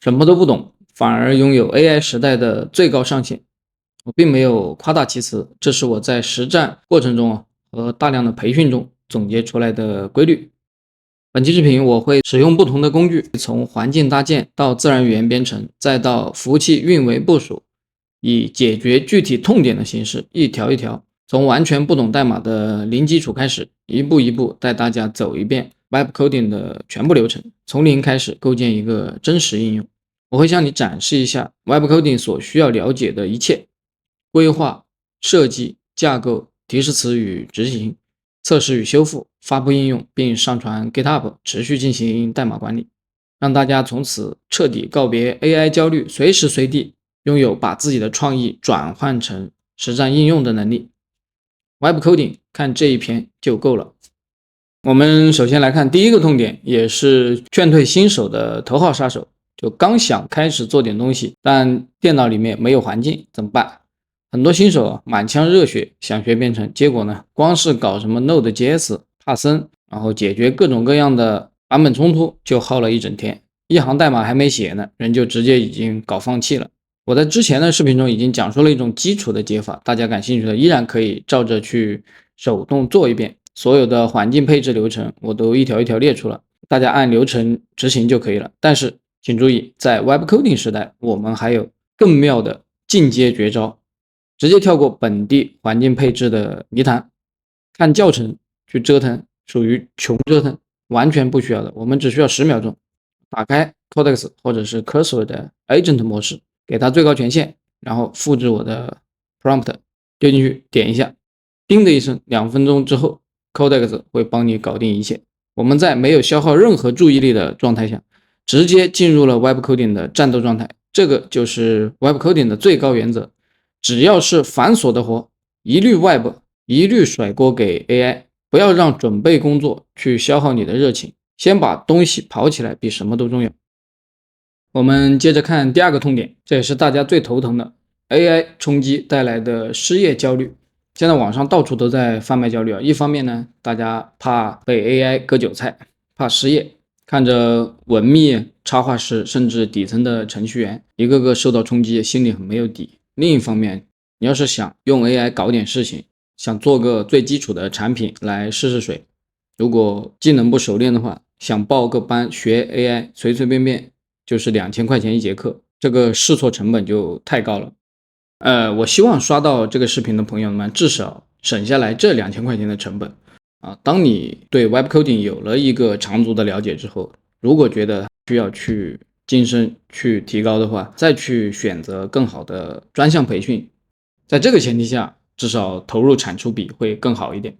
什么都不懂，反而拥有 AI 时代的最高上限。我并没有夸大其词，这是我在实战过程中和大量的培训中总结出来的规律。本期视频我会使用不同的工具，从环境搭建到自然语言编程，再到服务器运维部署，以解决具体痛点的形式，一条一条，从完全不懂代码的零基础开始，一步一步带大家走一遍 Web Coding 的全部流程，从零开始构建一个真实应用。我会向你展示一下 Web Coding 所需要了解的一切：规划、设计、架构、提示词与执行、测试与修复、发布应用并上传 GitHub， 持续进行代码管理，让大家从此彻底告别 AI 焦虑，随时随地拥有把自己的创意转换成实战应用的能力。Web Coding 看这一篇就够了。我们首先来看第一个痛点，也是劝退新手的头号杀手，就刚想开始做点东西，但电脑里面没有环境怎么办？很多新手满腔热血想学编程，结果呢，光是搞什么 Node.js、帕森，然后解决各种各样的版本冲突，就耗了一整天，一行代码还没写呢，人就直接已经搞放弃了。我在之前的视频中已经讲述了一种基础的解法，大家感兴趣的依然可以照着去手动做一遍，所有的环境配置流程我都一条一条列出了，大家按流程执行就可以了。但是请注意，在 Web Coding 时代，我们还有更妙的进阶绝招，直接跳过本地环境配置的泥潭，看教程去折腾，属于穷折腾，完全不需要的。我们只需要10秒钟，打开 Codex 或者是 Cursor 的 Agent 模式，给它最高权限，然后复制我的 prompt 丢进去，点一下，叮的一声，2分钟之后 Codex 会帮你搞定一切。我们在没有消耗任何注意力的状态下，直接进入了 Web Coding 的战斗状态。这个就是 Web Coding 的最高原则，只要是繁琐的活，一律 Web， 一律甩锅给 AI， 不要让准备工作去消耗你的热情，先把东西跑起来比什么都重要。我们接着看第二个痛点，这也是大家最头疼的 AI 冲击带来的失业焦虑。现在网上到处都在贩卖焦虑啊，一方面呢，大家怕被 AI 割韭菜，怕失业，看着文秘、插画师甚至底层的程序员一个个受到冲击，心里很没有底。另一方面，你要是想用 AI 搞点事情，想做个最基础的产品来试试水，如果技能不熟练的话，想报个班学 AI， 随随便便就是2000块钱一节课，这个试错成本就太高了。我希望刷到这个视频的朋友们至少省下来这2000块钱的成本啊。当你对 Web Coding 有了一个长足的了解之后，如果觉得需要去晋升、去提高的话，再去选择更好的专项培训。在这个前提下，至少投入产出比会更好一点。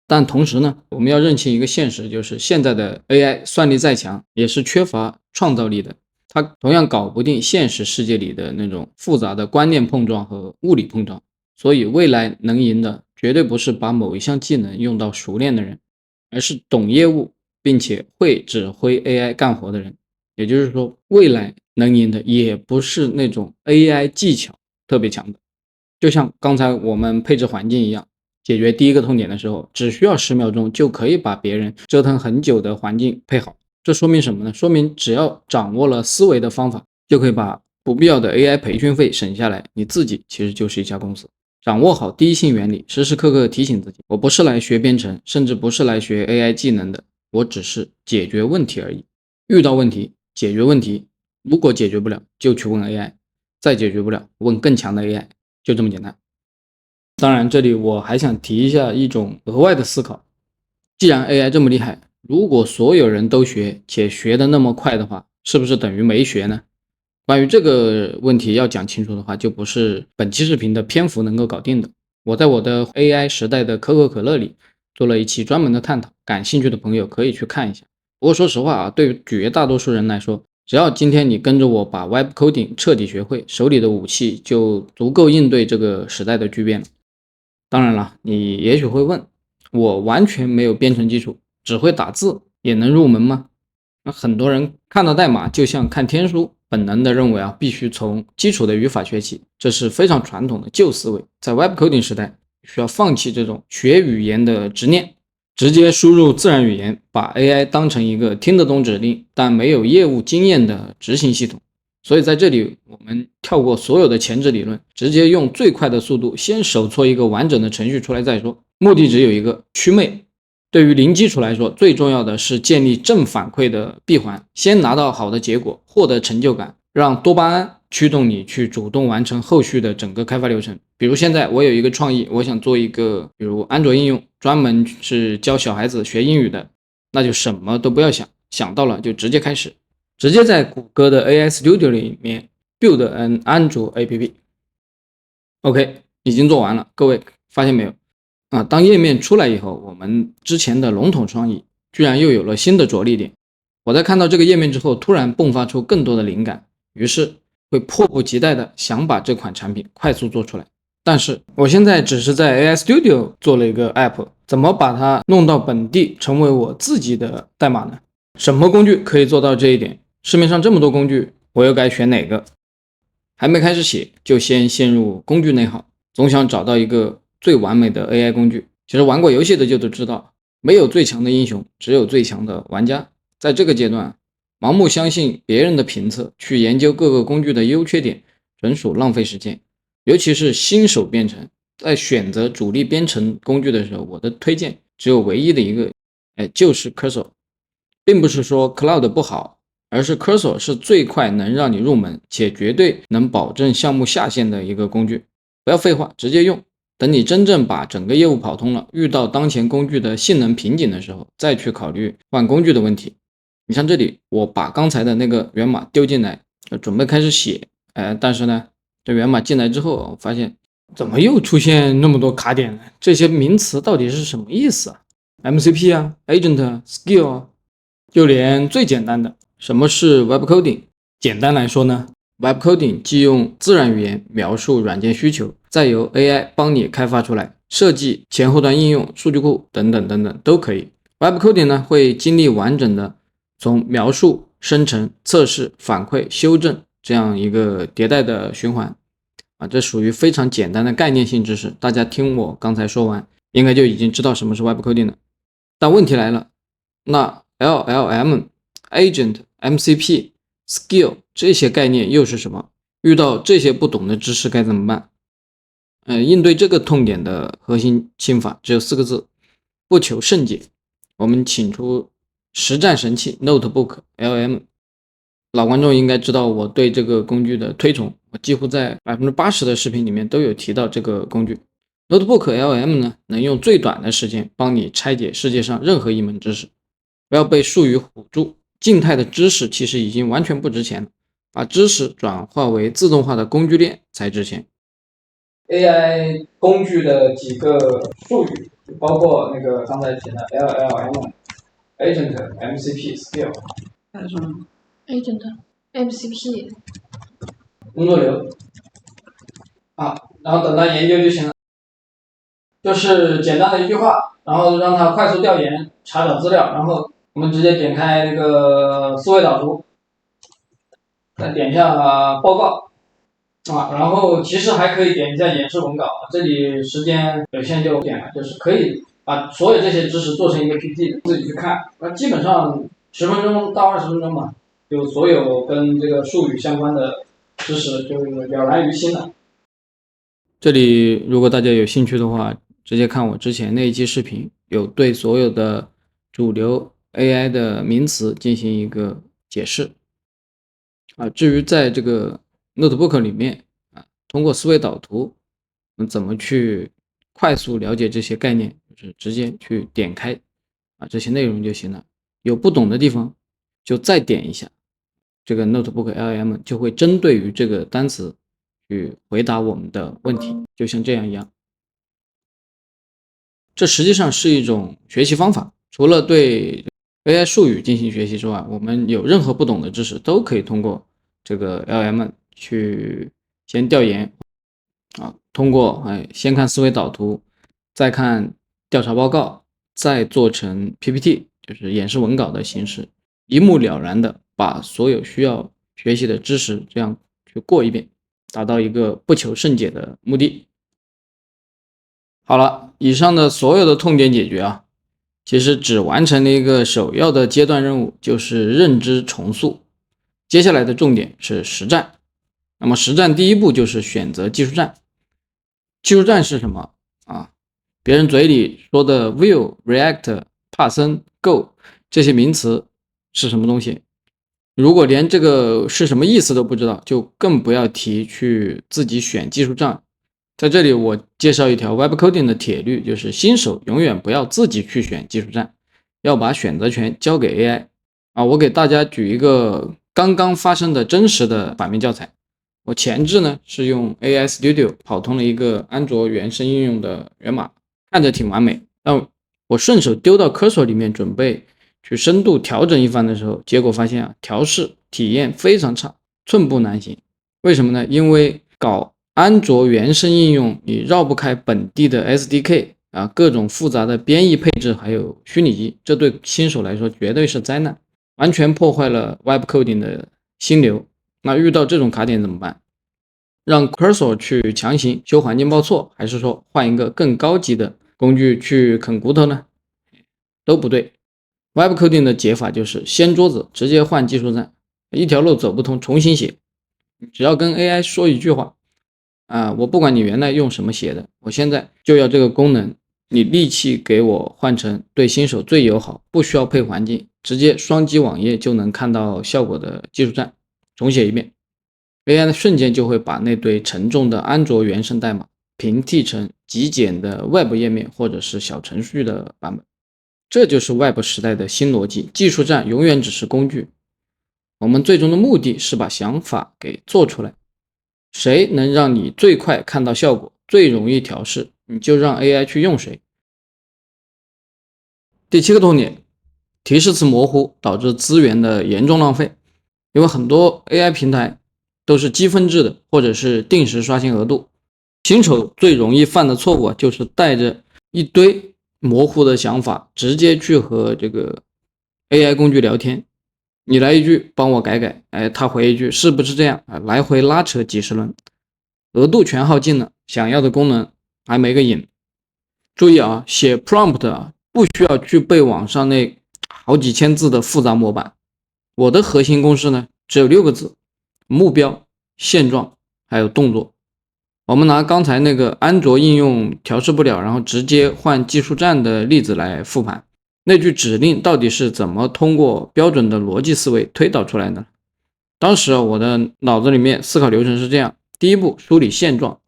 但同时呢，我们要认清一个现实，就是现在的 AI 算力再强，也是缺乏创造力的。它同样搞不定现实世界里的那种复杂的观念碰撞和物理碰撞，所以未来能赢的绝对不是把某一项技能用到熟练的人，而是懂业务并且会指挥 AI 干活的人。也就是说，未来能赢的也不是那种 AI 技巧特别强的，就像刚才我们配置环境一样，解决第一个痛点的时候，只需要10秒钟就可以把别人折腾很久的环境配好。这说明什么呢？说明只要掌握了思维的方法，就可以把不必要的 AI 培训费省下来，你自己其实就是一家公司。掌握好第一性原理，时时刻刻提醒自己，我不是来学编程，甚至不是来学 AI 技能的，我只是解决问题而已。遇到问题，解决问题，如果解决不了，就去问 AI， 再解决不了，问更强的 AI， 就这么简单。当然，这里我还想提一下一种额外的思考，既然 AI 这么厉害，如果所有人都学且学得那么快的话，是不是等于没学呢？关于这个问题要讲清楚的话，就不是本期视频的篇幅能够搞定的。我在我的 AI 时代的可口可乐里做了一期专门的探讨，感兴趣的朋友可以去看一下。不过说实话啊，对于绝大多数人来说，只要今天你跟着我把 Web Coding 彻底学会，手里的武器就足够应对这个时代的巨变了。当然了，你也许会问，我完全没有编程基础，只会打字也能入门吗？那很多人看到代码就像看天书，本能的认为必须从基础的语法学起，这是非常传统的旧思维。在 Web Coding 时代，需要放弃这种学语言的执念，直接输入自然语言，把 AI 当成一个听得懂指令但没有业务经验的执行系统。所以在这里我们跳过所有的前置理论，直接用最快的速度先手搓一个完整的程序出来再说。目的只有一个，祛魅。对于零基础来说，最重要的是建立正反馈的闭环，先拿到好的结果，获得成就感，让多巴胺驱动你去主动完成后续的整个开发流程。比如现在我有一个创意，我想做一个比如安卓应用，专门是教小孩子学英语的，那就什么都不要想，想到了就直接开始，直接在谷歌的 AI Studio 里面 build an 安卓 app。OK， 已经做完了，各位发现没有？当页面出来以后，我们之前的笼统创意居然又有了新的着力点。我在看到这个页面之后，突然迸发出更多的灵感，于是会迫不及待的想把这款产品快速做出来。但是我现在只是在 AI Studio 做了一个 app， 怎么把它弄到本地成为我自己的代码呢？什么工具可以做到这一点？市面上这么多工具，我又该选哪个？还没开始写，就先陷入工具内耗，总想找到一个最完美的 AI 工具。其实玩过游戏的就都知道，没有最强的英雄，只有最强的玩家。在这个阶段，盲目相信别人的评测，去研究各个工具的优缺点，纯属浪费时间。尤其是新手编程，在选择主力编程工具的时候，我的推荐只有唯一的一个，就是 Cursor。并不是说 Cloud 不好，而是 Cursor 是最快能让你入门且绝对能保证项目下线的一个工具。不要废话，直接用。等你真正把整个业务跑通了，遇到当前工具的性能瓶颈的时候，再去考虑换工具的问题。你像这里，我把刚才的那个源码丢进来，准备开始写，但是呢，这源码进来之后，我发现怎么又出现那么多卡点呢？这些名词到底是什么意思啊 ？MCP 啊 ，Agent 啊 ，Skill 啊，就连最简单的，什么是 Web Coding？ 简单来说呢， Web Coding 既用自然语言描述软件需求，再由 AI 帮你开发出来，设计前后端应用、数据库等等等等都可以。Web Coding 呢，会经历完整的从描述、生成、测试、反馈、修正这样一个迭代的循环这属于非常简单的概念性知识，大家听我刚才说完，应该就已经知道什么是 Web Coding 了。但问题来了，那 LLM、Agent、MCP、Skill 这些概念又是什么？遇到这些不懂的知识该怎么办？应对这个痛点的核心心法只有4个字：不求甚解。我们请出实战神器 Notebook LM。老观众应该知道我对这个工具的推崇，我几乎在 80% 的视频里面都有提到这个工具。Notebook LM 呢，能用最短的时间帮你拆解世界上任何一门知识。不要被术语唬住，静态的知识其实已经完全不值钱了，把知识转化为自动化的工具链才值钱。AI 工具的几个术语，包括那个刚才提的 LLM、Agent、MCP、Skill。还有什么 ？Agent、MCP。工作流然后等它研究就行了，就是简单的一句话，然后让它快速调研、查找资料，然后我们直接点开那个思维导图，再点一下报告然后其实还可以点一下演示文稿，这里时间有限就点了，就是可以把所有这些知识做成一个 PPT 自己去看，基本上10分钟到20分钟嘛，就所有跟这个术语相关的知识就了然于心了。这里如果大家有兴趣的话，直接看我之前那一期视频，有对所有的主流 AI 的名词进行一个解释至于在这个 Notebook 里面通过思维导图怎么去快速了解这些概念，就是直接去点开这些内容就行了。有不懂的地方就再点一下这个 Notebook LM， 就会针对于这个单词去回答我们的问题，就像这样一样。这实际上是一种学习方法，除了对 AI 术语进行学习之外，我们有任何不懂的知识都可以通过这个 LM 去先调研通过先看思维导图，再看调查报告，再做成 PPT， 就是演示文稿的形式，一目了然的把所有需要学习的知识这样去过一遍，达到一个不求甚解的目的。好了，以上的所有的痛点解决其实只完成了一个首要的阶段任务，就是认知重塑。接下来的重点是实战。那么实战第一步就是选择技术栈。技术栈是什么啊？别人嘴里说的 Vue、React、Python、Go 这些名词是什么东西？如果连这个是什么意思都不知道，就更不要提去自己选技术栈。在这里我介绍一条 Web Coding 的铁律，就是新手永远不要自己去选技术栈，要把选择权交给 AI。我给大家举一个刚刚发生的真实的反面教材。我前置呢是用 AI Studio 跑通了一个安卓原生应用的源码，看着挺完美，但我顺手丢到 Cursor 里面准备去深度调整一番的时候，结果发现调试体验非常差，寸步难行。为什么呢？因为搞安卓原生应用你绕不开本地的 SDK 各种复杂的编译配置还有虚拟机，这对新手来说绝对是灾难，完全破坏了 Web Coding 的心流。那遇到这种卡点怎么办？让 Cursor 去强行修环境报错，还是说换一个更高级的工具去啃骨头呢？都不对。Web Coding 的解法就是掀桌子，直接换技术栈，一条路走不通重新写。只要跟 AI 说一句话我不管你原来用什么写的，我现在就要这个功能，你立即给我换成对新手最友好，不需要配环境，直接双击网页就能看到效果的技术栈，重写一遍。AI 呢瞬间就会把那堆沉重的安卓原生代码平替成极简的 Web 页面或者是小程序的版本。这就是 Web 时代的新逻辑，技术栈永远只是工具，我们最终的目的是把想法给做出来。谁能让你最快看到效果，最容易调试，你就让 AI 去用谁。第7个痛点，提示词模糊导致资源的严重浪费。因为很多 AI 平台都是积分制的，或者是定时刷新额度，新手最容易犯的错误就是带着一堆模糊的想法直接去和这个 AI 工具聊天，你来一句帮我改改，他回一句是不是这样，来回拉扯几十轮，额度全耗尽了，想要的功能还没个影。注意写 prompt 不需要去背网上那好几千字的复杂模板，我的核心公式呢只有6个字：目标、现状还有动作。我们拿刚才那个安卓应用调试不了，然后直接换技术栈的例子来复盘。那句指令到底是怎么通过标准的逻辑思维推导出来的？当时我的脑子里面思考流程是这样：第一步，梳理现状。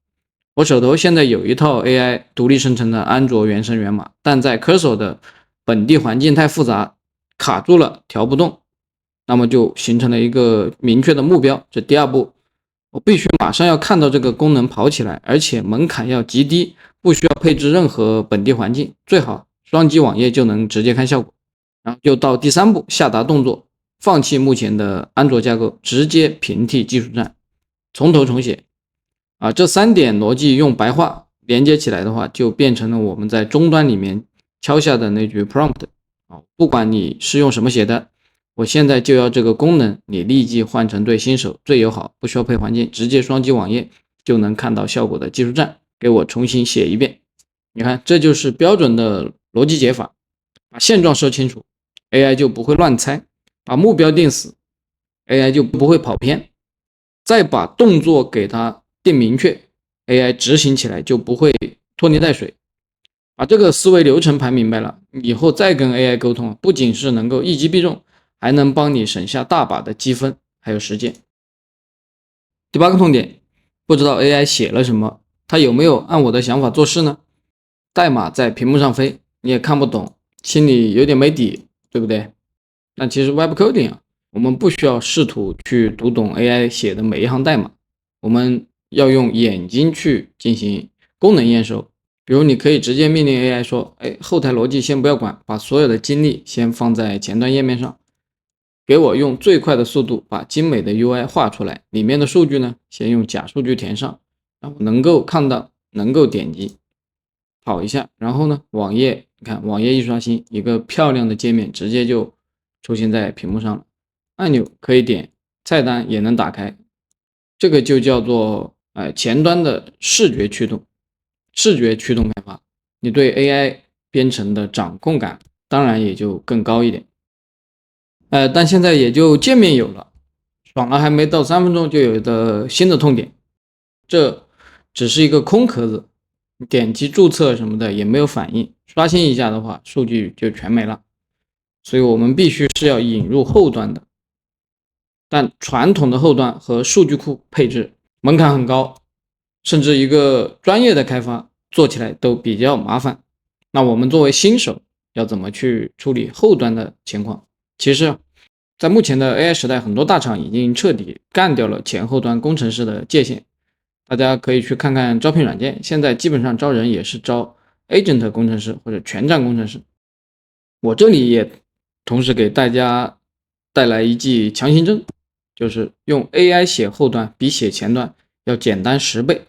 我手头现在有一套 AI 独立生成的安卓原生源码，但在 Cursor 的本地环境太复杂，卡住了，调不动。那么就形成了一个明确的目标。这第2步，我必须马上要看到这个功能跑起来，而且门槛要极低，不需要配置任何本地环境，最好双击网页就能直接看效果。然后就到第3步，下达动作，放弃目前的安卓架构，直接平替技术栈，从头重写。这3点逻辑用白话连接起来的话，就变成了我们在终端里面敲下的那句 prompt。不管你是用什么写的，我现在就要这个功能，你立即换成对新手最友好，不需要配环境，直接双击网页就能看到效果的技术栈，给我重新写一遍。你看，这就是标准的逻辑解法。把现状说清楚， AI 就不会乱猜；把目标定死， AI 就不会跑偏；再把动作给它定明确， AI 执行起来就不会拖泥带水。把这个思维流程盘明白了，以后再跟 AI 沟通，不仅是能够一击必中，还能帮你省下大把的积分还有时间。第8个痛点，不知道 AI 写了什么，它有没有按我的想法做事呢？代码在屏幕上飞，你也看不懂，心里有点没底，对不对？但其实 Web Coding 我们不需要试图去读懂 AI 写的每一行代码，我们要用眼睛去进行功能验收。比如你可以直接命令 AI 说，后台逻辑先不要管，把所有的精力先放在前端页面上，给我用最快的速度把精美的 UI 画出来，里面的数据呢，先用假数据填上，然后能够看到，能够点击，跑一下，然后呢，网页，你看网页一刷新，一个漂亮的界面直接就出现在屏幕上了，按钮可以点，菜单也能打开，这个就叫做前端的视觉驱动开发，你对 AI 编程的掌控感当然也就更高一点。但现在也就界面有了，爽了还没到3分钟就有的新的痛点，这只是一个空壳子，点击注册什么的也没有反应，刷新一下的话数据就全没了。所以我们必须是要引入后端的，但传统的后端和数据库配置门槛很高，甚至一个专业的开发做起来都比较麻烦。那我们作为新手要怎么去处理后端的情况？其实在目前的 AI 时代，很多大厂已经彻底干掉了前后端工程师的界限。大家可以去看看招聘软件，现在基本上招人也是招 Agent 工程师或者全站工程师。我这里也同时给大家带来一剂强心针，就是用 AI 写后端比写前端要简单10倍。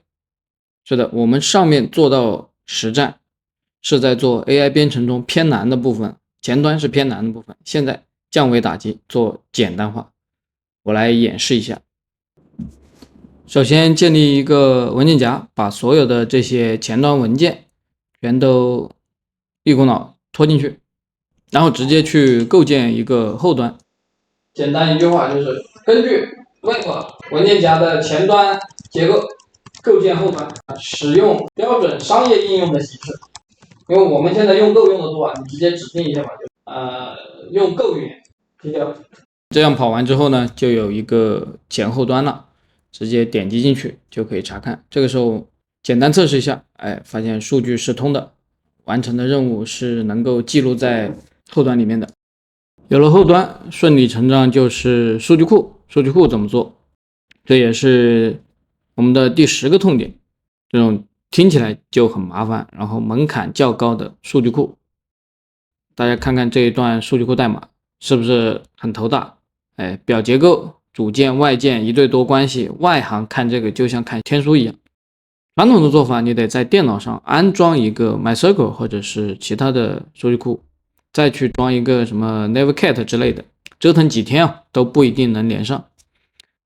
是的，我们上面做到实战是在做 AI 编程中偏难的部分，前端是偏难的部分，现在降维打击做简单化。我来演示一下。首先建立一个文件夹，把所有的这些前端文件全都一股脑拖进去，然后直接去构建一个后端。简单一句话就是根据 Web 文件夹的前端结构构建后端，使用标准商业应用的形式。因为我们现在用Go用的多，你直接指定一下吧，用Go语言。这样跑完之后呢，就有一个前后端了，直接点击进去就可以查看。这个时候简单测试一下，发现数据是通的，完成的任务是能够记录在后端里面的。有了后端，顺理成章就是数据库。数据库怎么做？这也是我们的第10个痛点，这种听起来就很麻烦，然后门槛较高的数据库。大家看看这一段数据库代码是不是很头大？表结构、主件、外件一对多关系，外行看这个就像看天书一样。传统的做法，你得在电脑上安装一个 MySQL 或者是其他的数据库，再去装一个什么 Navigate 之类的，折腾几天都不一定能连上。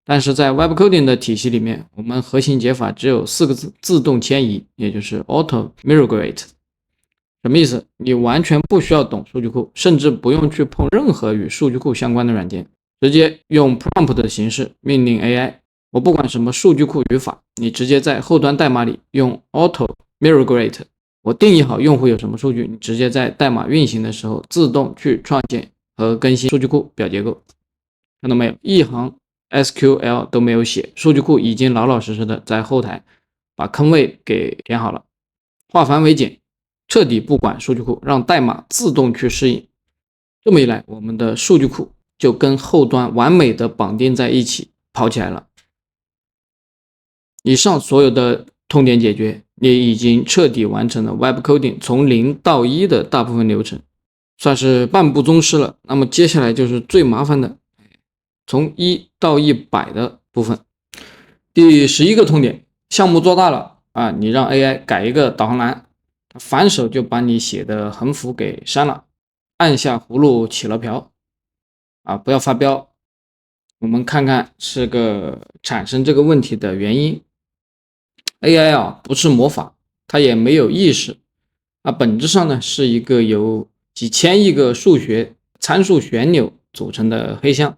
但是在 Web Coding 的体系里面，我们核心解法只有4个字：自动迁移，也就是 Auto Migrate。什么意思？你完全不需要懂数据库，甚至不用去碰任何与数据库相关的软件，直接用 prompt 的形式命令 AI， 我不管什么数据库语法，你直接在后端代码里用 Auto Migrate， 我定义好用户有什么数据，你直接在代码运行的时候自动去创建和更新数据库表结构。看到没有？一行 SQL 都没有写，数据库已经老老实实的在后台把坑位给填好了，化繁为简，彻底不管数据库，让代码自动去适应。这么一来，我们的数据库就跟后端完美的绑定在一起，跑起来了。以上所有的痛点解决，你已经彻底完成了 Web Coding 从0到1的大部分流程，算是半步宗师了。那么接下来就是最麻烦的，从1到100的部分。第11个痛点，项目做大了啊，你让 AI 改一个导航栏，反手就把你写的横幅给删了，按下葫芦起了瓢啊！不要发飙，我们看看是个产生这个问题的原因。AI 啊，不是魔法，它也没有意识啊，本质上呢是一个由几千亿个数学参数旋钮组成的黑箱。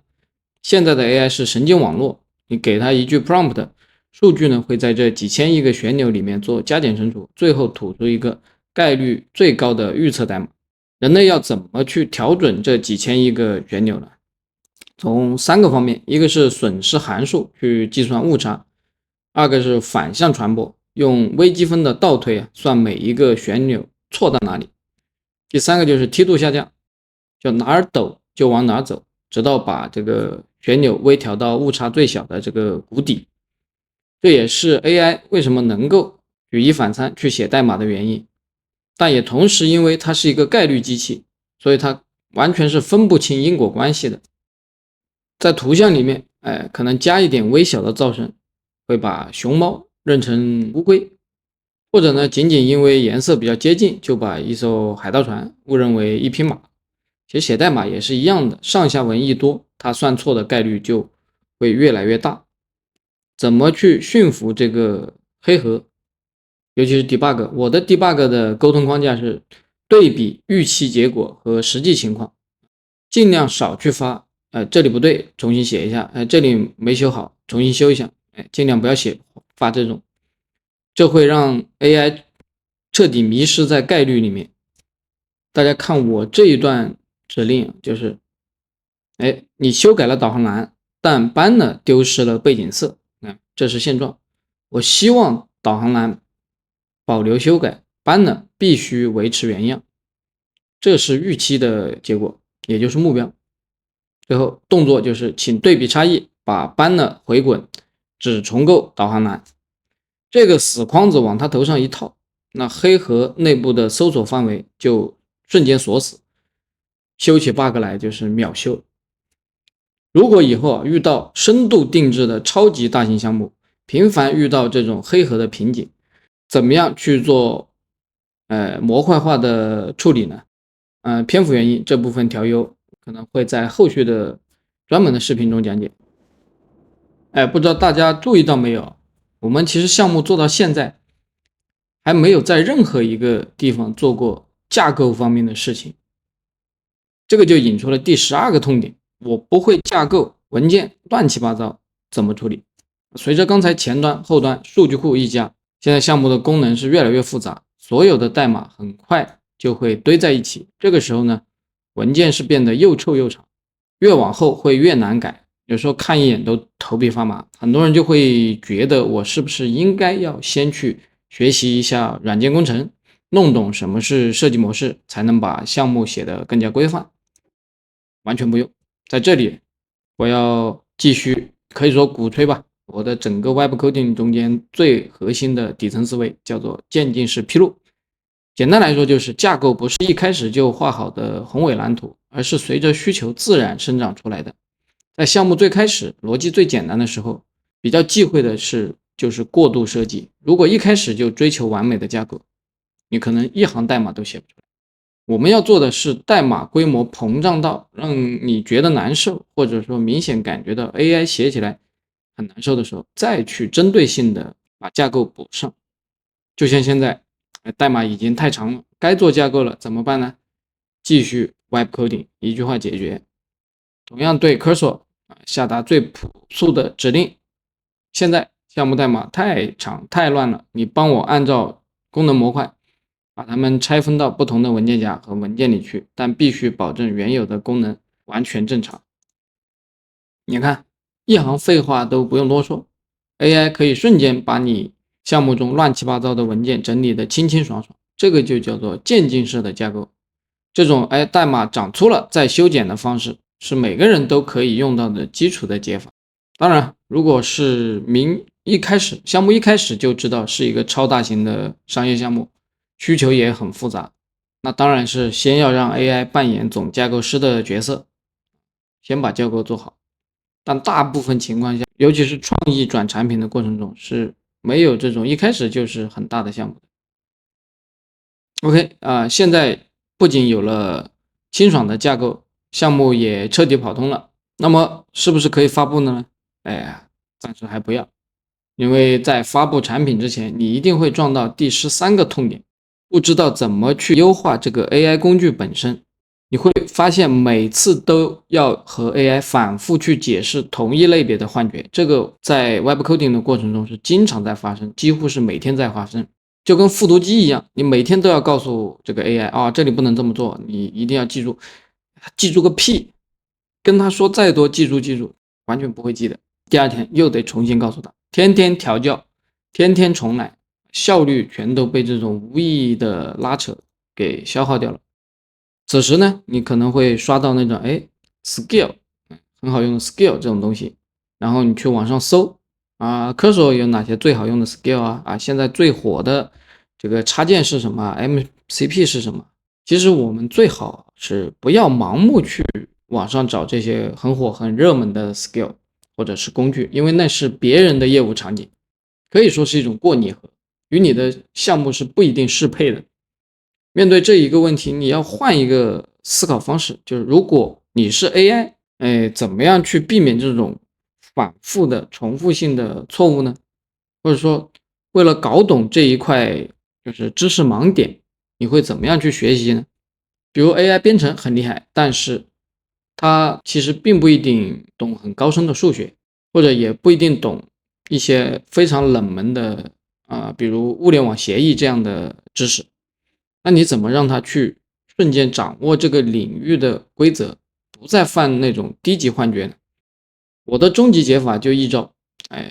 现在的 AI 是神经网络，你给它一句 prompt， 数据呢会在这几千亿个旋钮里面做加减乘除，最后吐出一个概率最高的预测代码。人类要怎么去调准这几千亿个旋钮呢？从3个方面，一个是损失函数去计算误差，二个是反向传播，用微积分的倒推算每一个旋钮错到哪里，第三个就是梯度下降，就哪儿陡就往哪儿走，直到把这个旋钮微调到误差最小的这个谷底。这也是 AI 为什么能够举一反三去写代码的原因，但也同时因为它是一个概率机器，所以它完全是分不清因果关系的。在图像里面，可能加一点微小的噪声，会把熊猫认成乌龟，或者呢，仅仅因为颜色比较接近，就把一艘海盗船误认为一匹马。其实写代码也是一样的，上下文一多，它算错的概率就会越来越大。怎么去驯服这个黑盒？尤其是 debug， 我的 debug 的沟通框架是对比预期结果和实际情况，尽量少去发这里不对，重新写一下，这里没修好，重新修一下，尽量不要发这种，这会让 AI 彻底迷失在概率里面。大家看我这一段指令，就是你修改了导航栏，但 banner 丢失了背景色，这是现状。我希望导航栏保留修改， banner 必须维持原样，这是预期的结果，也就是目标。最后动作就是请对比差异，把 banner 回滚，只重构导航栏，这个死框子往他头上一套，那黑盒内部的搜索范围就瞬间锁死，修起 bug 来就是秒修。如果以后遇到深度定制的超级大型项目，频繁遇到这种黑盒的瓶颈，怎么样去做模块化的处理呢？篇幅原因，这部分调优可能会在后续的专门的视频中讲解。不知道大家注意到没有，我们其实项目做到现在还没有在任何一个地方做过架构方面的事情，这个就引出了第12个痛点，我不会架构，文件乱七八糟怎么处理？随着刚才前端后端数据库一家，现在项目的功能是越来越复杂，所有的代码很快就会堆在一起，这个时候呢，文件是变得又臭又长，越往后会越难改，有时候看一眼都头皮发麻，很多人就会觉得我是不是应该要先去学习一下软件工程，弄懂什么是设计模式，才能把项目写得更加规范？完全不用。在这里我要继续可以说鼓吹吧，我的整个 Web Coding 中间最核心的底层思维叫做渐进式披露。简单来说就是架构不是一开始就画好的宏伟蓝图，而是随着需求自然生长出来的。在项目最开始逻辑最简单的时候，比较忌讳的就是过度设计。如果一开始就追求完美的架构，你可能一行代码都写不出来。我们要做的是代码规模膨胀到让你觉得难受，或者说明显感觉到 AI 写起来很难受的时候，再去针对性的把架构补上。就像现在代码已经太长了，该做架构了，怎么办呢？继续 Web Coding， 一句话解决。同样对 Cursor 下达最朴素的指令，现在项目代码太长太乱了，你帮我按照功能模块把它们拆分到不同的文件夹和文件里去，但必须保证原有的功能完全正常。你看，一行废话都不用多说， AI 可以瞬间把你项目中乱七八糟的文件整理得清清爽爽，这个就叫做渐进式的架构。这种代码长粗了再修剪的方式，是每个人都可以用到的基础的解法。当然，如果是项目一开始就知道是一个超大型的商业项目，需求也很复杂，那当然是先要让 AI 扮演总架构师的角色，先把架构做好。但大部分情况下，尤其是创意转产品的过程中，是没有这种一开始就是很大的项目的。OK 现在不仅有了清爽的架构，项目也彻底跑通了，那么是不是可以发布呢？暂时还不要，因为在发布产品之前，你一定会撞到第13个痛点，不知道怎么去优化这个 AI 工具本身。你会发现每次都要和 AI 反复去解释同一类别的幻觉，这个在 Web Coding 的过程中是经常在发生，几乎是每天在发生，就跟复读机一样，你每天都要告诉这个 AI 这里不能这么做，你一定要记住。记住个屁，跟他说再多记住完全不会记得，第二天又得重新告诉他，天天调教，天天重来，效率全都被这种无意义的拉扯给消耗掉了。此时呢，你可能会刷到那种skill 很好用的 skill 这种东西，然后你去网上搜Cursor 有哪些最好用的 skill现在最火的这个插件是什么 MCP 是什么？其实我们最好是不要盲目去网上找这些很火很热门的 skill 或者是工具，因为那是别人的业务场景，可以说是一种过拟合，与你的项目是不一定适配的。面对这一个问题，你要换一个思考方式，就是如果你是 AI，怎么样去避免这种反复的重复性的错误呢？或者说为了搞懂这一块就是知识盲点，你会怎么样去学习呢？比如 AI 编程很厉害，但是他其实并不一定懂很高深的数学，或者也不一定懂一些非常冷门的比如物联网协议这样的知识。那你怎么让他去瞬间掌握这个领域的规则，不再犯那种低级幻觉呢？我的终极解法就依照，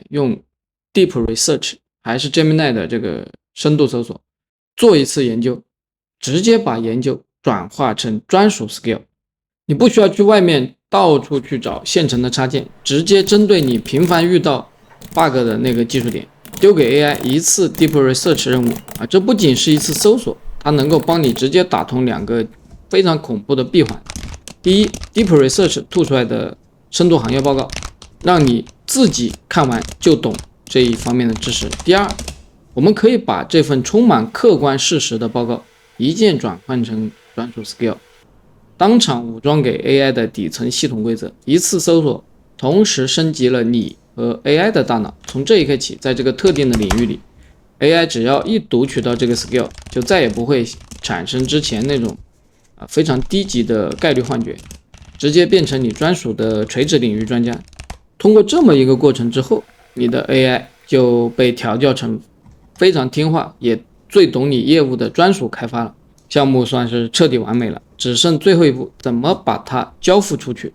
用 Deep Research 还是 Gemini 的这个深度搜索做一次研究，直接把研究转化成专属 skill。你不需要去外面到处去找现成的插件，直接针对你频繁遇到 bug 的那个技术点，丢给 AI 一次 Deep Research 任务这不仅是一次搜索，它能够帮你直接打通两个非常恐怖的闭环。第一， Deep Research 吐出来的深度行业报告，让你自己看完就懂这一方面的知识。第二，我们可以把这份充满客观事实的报告一键转换成专属 skill， 当场武装给 AI 的底层系统规则，一次搜索同时升级了你和 AI 的大脑。从这一刻起，在这个特定的领域里， AI 只要一读取到这个 skill， 就再也不会产生之前那种非常低级的概率幻觉，直接变成你专属的垂直领域专家。通过这么一个过程之后，你的 AI 就被调教成非常听话也最懂你业务的专属开发了，项目算是彻底完美了，只剩最后一步，怎么把它交付出去。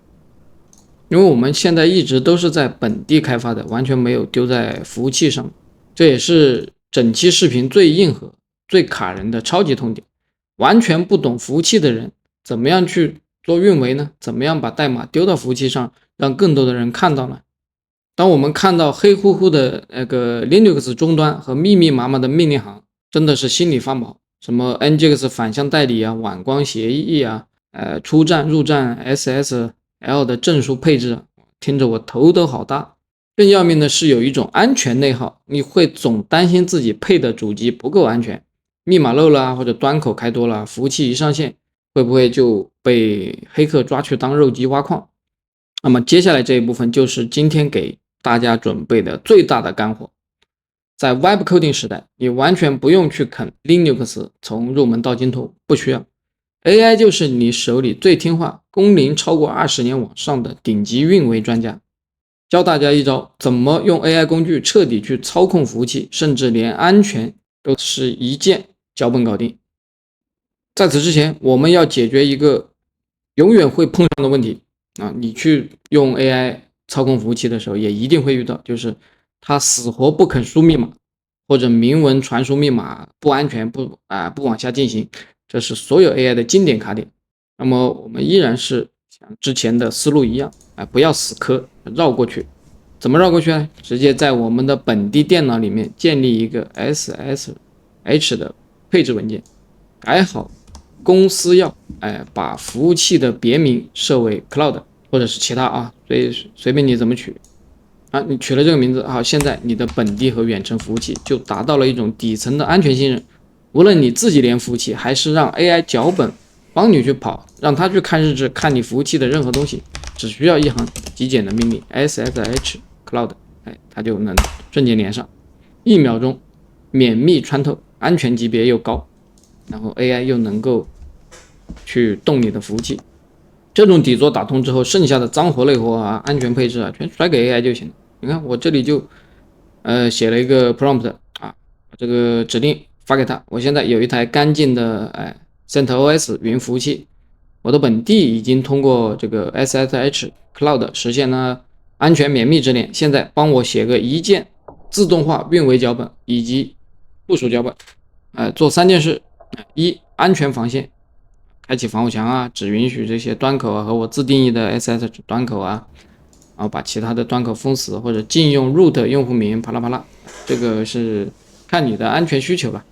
因为我们现在一直都是在本地开发的，完全没有丢在服务器上，这也是整期视频最硬核最卡人的超级痛点。完全不懂服务器的人怎么样去做运维呢？怎么样把代码丢到服务器上，让更多的人看到呢？当我们看到黑乎乎的那个 Linux 终端和密密麻麻的命令行，真的是心里发毛。什么 NGX 反向代理晚光协议出站入站 SSL 的证书配置听着我头都好大。更要命的是有一种安全内耗，你会总担心自己配的主机不够安全，密码漏了或者端口开多了，服务器一上线会不会就被黑客抓去当肉鸡挖矿。那么接下来这一部分就是今天给大家准备的最大的干货。在 Web Coding 时代，你完全不用去啃 Linux 从入门到精通，不需要。AI 就是你手里最听话、工龄超过20年往上的顶级运维专家。教大家一招，怎么用 AI 工具彻底去操控服务器，甚至连安全都是一键脚本搞定。在此之前，我们要解决一个永远会碰上的问题你去用 AI 操控服务器的时候也一定会遇到，就是它死活不肯输密码，或者明文传输密码不安全，不往下进行，这是所有 AI 的经典卡点。那么我们依然是像之前的思路一样不要死磕，绕过去。怎么绕过去呢？直接在我们的本地电脑里面建立一个 SSH 的配置文件，改好公司钥，把服务器的别名设为 Cloud 或者是其他随便你怎么取你取了这个名字好，现在你的本地和远程服务器就达到了一种底层的安全信任。无论你自己连服务器，还是让 AI 脚本帮你去跑，让它去看日志，看你服务器的任何东西，只需要一行极简的命令 SSH Cloud， 它就能瞬间连上，1秒钟免密穿透，安全级别又高，然后 AI 又能够去动你的服务器。这种底座打通之后，剩下的脏活累活安全配置全甩给 AI 就行了。你看我这里就写了一个 prompt 这个指令发给他。我现在有一台干净的CentOS 云服务器，我的本地已经通过这个 SSH Cloud 实现了安全免密指令。现在帮我写个一键自动化运维脚本以及部署脚本，做3件事。一、安全防线，开启防火墙只允许这些端口和我自定义的 SSH 端口然后把其他的端口封死，或者禁用 root 用户名啪啦啪啦，这个是看你的安全需求了。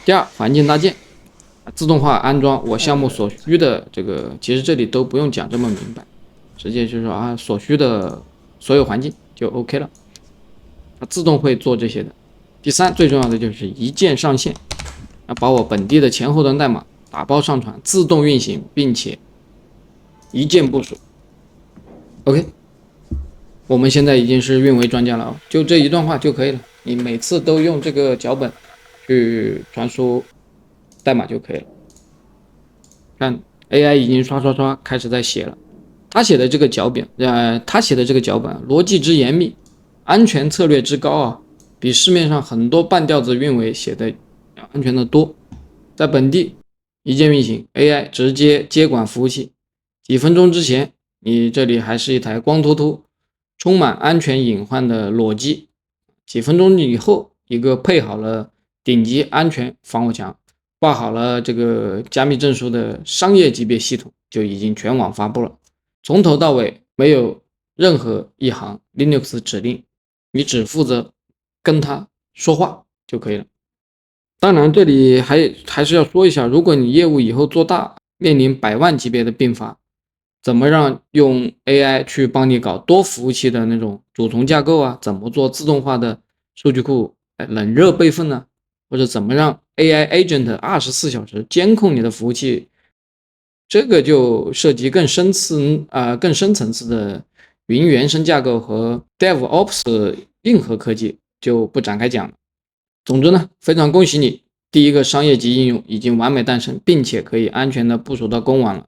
第二，环境搭建，自动化安装我项目所需的这个，其实这里都不用讲这么明白，直接就是说所需的所有环境就 OK 了，它自动会做这些的。第三，最重要的就是一键上线，把我本地的前后端代码打包上传，自动运行，并且一键部署。OK， 我们现在已经是运维专家了就这一段话就可以了，你每次都用这个脚本去传输代码就可以了。看 AI 已经刷开始在写了，他写的这个脚本，逻辑之严密，安全策略之高啊，比市面上很多半吊子运维写的要安全的多。在本地一键运行 AI 直接接管服务器，几分钟之前你这里还是一台光秃秃充满安全隐患的裸机，几分钟以后一个配好了顶级安全防火墙，挂好了这个加密证书的商业级别系统就已经全网发布了，从头到尾没有任何一行 Linux 指令，你只负责跟他说话就可以了。当然这里还是要说一下，如果你业务以后做大，面临100万级别的并发，怎么让用 AI 去帮你搞多服务器的那种主从架构啊，怎么做自动化的数据库冷热备份呢？或者怎么让 AI agent 24小时监控你的服务器，这个就涉及更深层次的云原生架构和 DevOps 硬核科技，就不展开讲了。总之呢，非常恭喜你，第一个商业级应用已经完美诞生，并且可以安全的部署到公网了。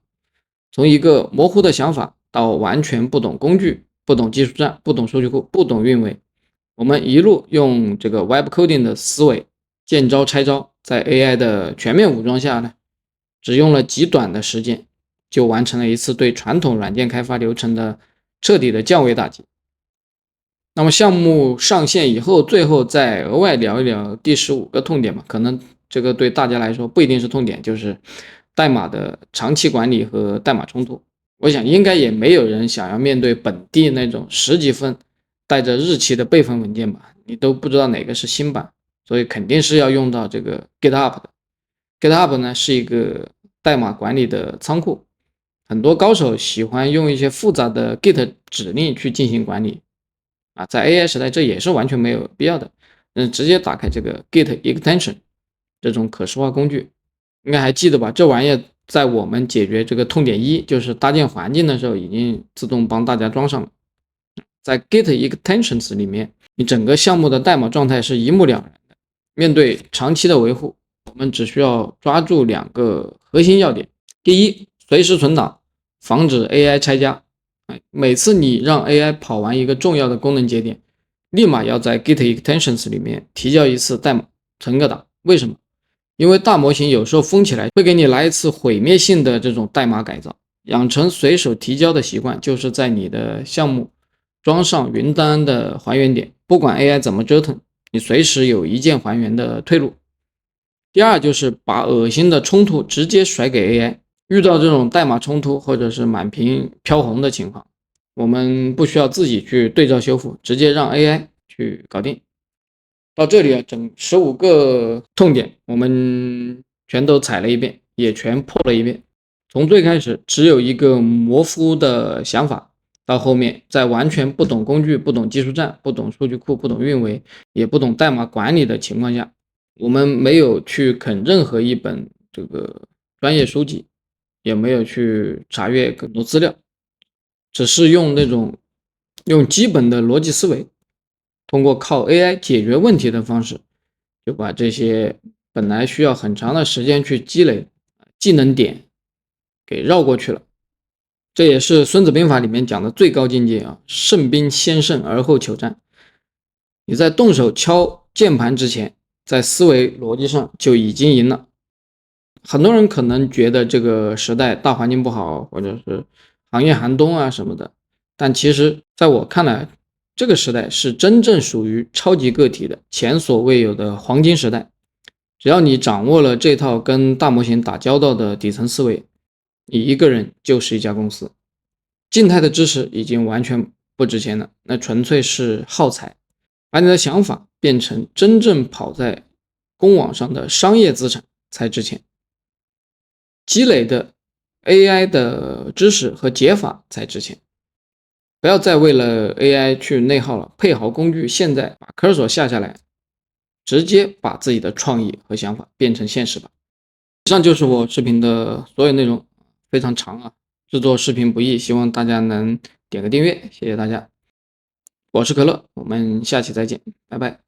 从一个模糊的想法到完全不懂工具、不懂技术栈、不懂数据库、不懂运维，我们一路用这个 Web Coding 的思维，见招拆招，在 AI 的全面武装下呢，只用了极短的时间，就完成了一次对传统软件开发流程的彻底的降维打击。那么项目上线以后，最后再额外聊一聊第15个痛点吧，可能这个对大家来说不一定是痛点，就是代码的长期管理和代码冲突。我想应该也没有人想要面对本地那种10几份带着日期的备份文件吧，你都不知道哪个是新版，所以肯定是要用到这个 GitHub 的。GitHub 呢是一个代码管理的仓库，很多高手喜欢用一些复杂的 Git 指令去进行管理。在 AI 时代这也是完全没有必要的，直接打开这个 Git extension 这种可视化工具，应该还记得吧？这玩意儿在我们解决这个痛点1，就是搭建环境的时候，已经自动帮大家装上了。在 Git extensions 里面，你整个项目的代码状态是一目了然的。面对长期的维护，我们只需要抓住2个核心要点：第一，随时存档，防止 AI 拆家。每次你让 AI 跑完一个重要的功能节点，立马要在 Git extensions 里面提交一次代码存个档。为什么？因为大模型有时候疯起来会给你来一次毁灭性的这种代码改造。养成随手提交的习惯，就是在你的项目装上云端的还原点，不管 AI 怎么折腾，你随时有一键还原的退路。第二就是把恶心的冲突直接甩给 AI，遇到这种代码冲突或者是满屏飘红的情况，我们不需要自己去对照修复，直接让 AI 去搞定。到这里整15个痛点我们全都踩了一遍，也全破了一遍。从最开始只有一个模糊的想法，到后面在完全不懂工具、不懂技术栈、不懂数据库、不懂运维，也不懂代码管理的情况下，我们没有去啃任何一本这个专业书籍，也没有去查阅更多资料，只是用基本的逻辑思维，通过靠 AI 解决问题的方式，就把这些本来需要很长的时间去积累技能点给绕过去了。这也是孙子兵法里面讲的最高境界啊，胜兵先胜而后求战。你在动手敲键盘之前，在思维逻辑上就已经赢了。很多人可能觉得这个时代大环境不好，或者是行业寒冬啊什么的，但其实在我看来，这个时代是真正属于超级个体的前所未有的黄金时代。只要你掌握了这套跟大模型打交道的底层思维，你一个人就是一家公司。静态的知识已经完全不值钱了，那纯粹是耗材。把你的想法变成真正跑在公网上的商业资产才值钱。积累的 AI 的知识和解法才值钱。不要再为了 AI 去内耗了，配好工具，现在把 Cursor 下来，直接把自己的创意和想法变成现实吧。以上就是我视频的所有内容，非常长啊，制作视频不易，希望大家能点个订阅，谢谢大家。我是可乐，我们下期再见，拜拜。